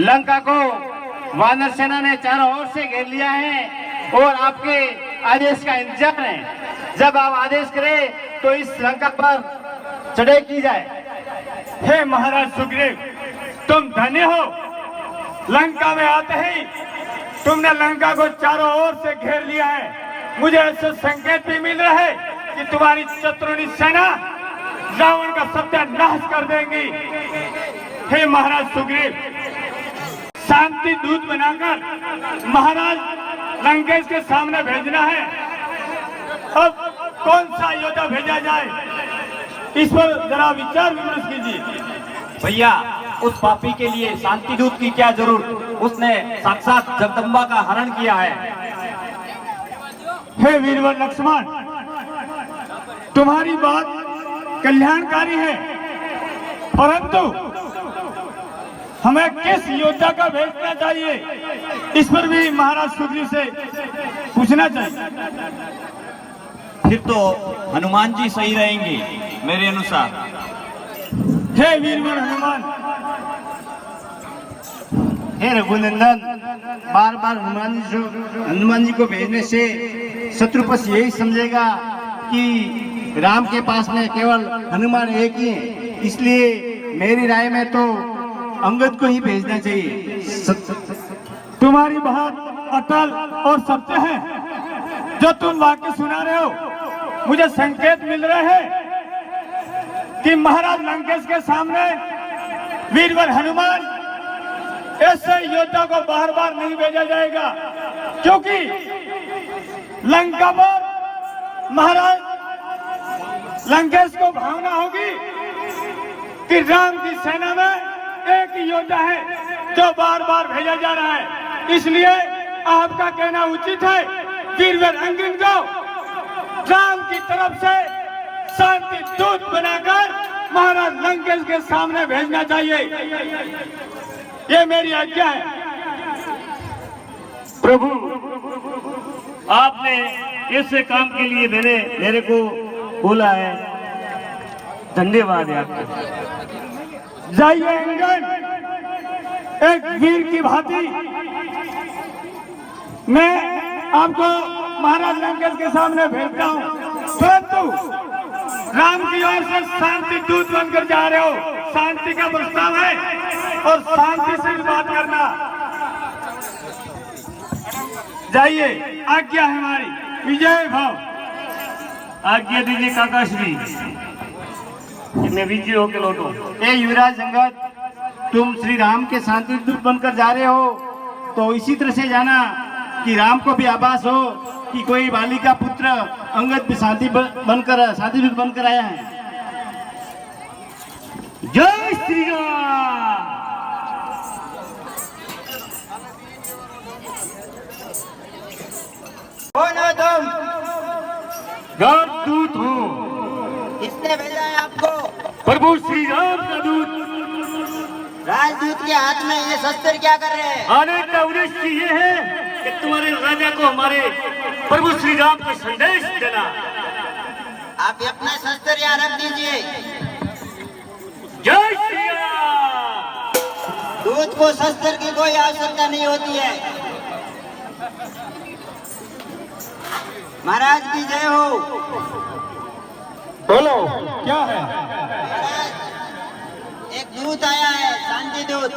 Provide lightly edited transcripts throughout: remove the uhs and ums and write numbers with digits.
लंका को वानर सेना ने चारों ओर से घेर लिया है और आपके आदेश का इंतजार है। जब आप आदेश करें तो इस लंका पर चढ़ाई की जाए। हे महाराज सुग्रीव, तुम धन्य हो। लंका में आते ही तुमने लंका को चारों ओर से घेर लिया है। मुझे ऐसे संकेत भी मिल रहे हैं कि तुम्हारी शत्रुनी सेना रावण का सत्यानाश कर देंगी। हे महाराज सुग्रीव, शांति दूत बनाकर महाराज लंकेश के सामने भेजना है। अब कौन सा योद्धा भेजा जाए, इस पर जरा विचार विमर्श कीजिए। भैया, उस पापी के लिए शांति दूत की क्या जरूरत? उसने साक्षात जगदम्बा का हरण किया है। हे वीरवर लक्ष्मण, तुम्हारी बात कल्याणकारी है, परंतु हमें किस योद्धा का भेजना चाहिए, इस पर भी महाराज सुग्रीव से पूछना चाहिए। फिर तो हनुमान जी सही रहेंगे मेरे अनुसार। हे वीरवर हनुमान, हे रघुनंदन, बार बार हनुमान जी को भेजने से शत्रुपक्ष यही समझेगा कि राम के पास में केवल हनुमान एक ही है। इसलिए मेरी राय में तो अंगद को ही भेजना चाहिए। तुम्हारी बात अटल और सत्य है। जो तुम वाक्य सुना रहे हो, मुझे संकेत मिल रहे हैं कि महाराज लंकेश के सामने वीरवर हनुमान ऐसे योद्धा को बार बार नहीं भेजा जाएगा, क्योंकि लंका पर महाराज लंकेश को भावना होगी कि राम की सेना में एक ही योद्धा है जो बार बार भेजा जा रहा है। इसलिए आपका कहना उचित है, वीरवर अंगद को राम की तरफ से शांति दूत बनाकर महाराज लंकेश के सामने भेजना चाहिए। ये मेरी आज्ञा है। प्रभु, आपने ऐसे काम के लिए मेरे को बोला है, धन्यवाद है आपका। जाइए अंगद, एक वीर की भांति मैं आपको महाराज लंकेश के सामने भेजता हूँ, परंतु राम की ओर से शांति दूत बनकर जा रहे हो। शांति का प्रस्ताव है और शांति से भी बात करना। जाइए, आज्ञा है हमारी। विजय भाव। आज्ञा दीजिए काका श्री कि मैं विजय होकर लौटूं। ए युवराज अंगद, तुम श्री राम के शांति दूत बनकर जा रहे हो, तो इसी तरह से जाना कि राम को भी आभास हो कि कोई बाली का पुत्र अंगद भी शांति दूत बनकर आया है। जय श्री राम। कौन हो तुम? राजदूत हो। किसने भेजा है आपको? प्रभु श्री राम का दूत। राजदूत के हाथ में ये शस्त्र क्या कर रहे हैं? आने का उद्देश्य ये है कि तुम्हारे राजा को हमारे प्रभु श्री राम का संदेश देना। आप अपना शस्त्र यहाँ रख दीजिए। जय श्री राम। दूत को शस्त्र की कोई आवश्यकता नहीं होती है। महाराज की जय हो। बोलो, क्या है? महाराज, एक दूत आया है, शांति दूत।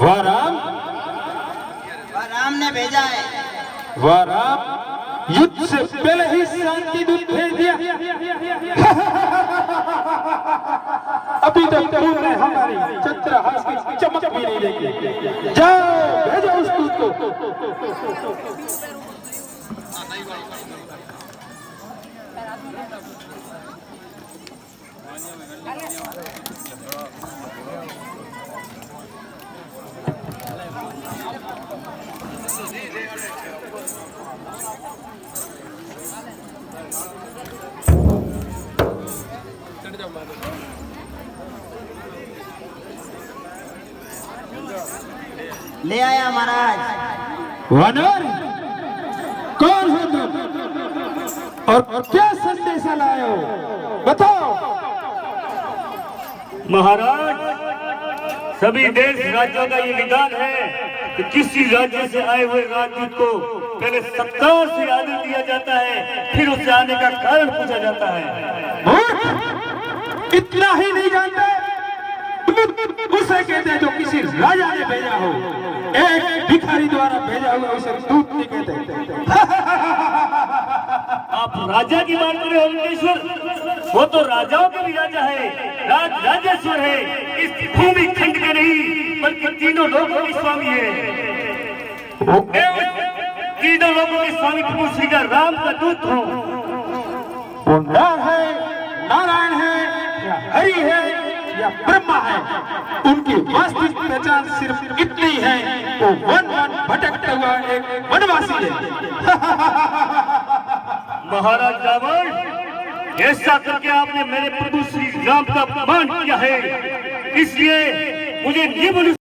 वाह राम, वह राम ने भेजा है। वाह राम, युद्ध से पहले ही शांति दूत भेज दिया। अभी तक तुमने हमारी चंद्रहास की चमक भी नहीं देखी। जाओ, भेजो उस दूत को। ले आया महाराज। वानर, कौन हो तुम और क्या संदेशा लाए हो? बताओ। महाराज, सभी देश राज्यों का ये विधान है कि किसी राज्य से आए हुए राजदूत को पहले सत्कार से आदर दिया जाता है, फिर उससे आने का कारण पूछा जाता है। मूर्ख! इतना ही नहीं जानते? उसे कहते हैं जो किसी राजा ने भेजा हो, एक भिखारी द्वारा भेजा हुआ उसे दूत नहीं कहते। आप राजा की बात कर रहे हो अंकेश्वर? वो तो राजाओं के भी राजा है, राजेश्वर है, इस भूमि खंड के नहीं बल्कि तीनों लोगों के स्वामी है। तीनों लोगों के स्वामी प्रभु श्री का राम का दूत हो। वो नर है, नारायण है, या हरि है, या ब्रह्मा है, उनकी वास्तविक पहचान सिर्फ इतनी है, वो वन वन भटकता हुआ एक वनवासी है। महाराज रावण, ऐसा करके आपने मेरे प्रभु श्री राम का अपमान किया है, इसलिए मुझे निम्न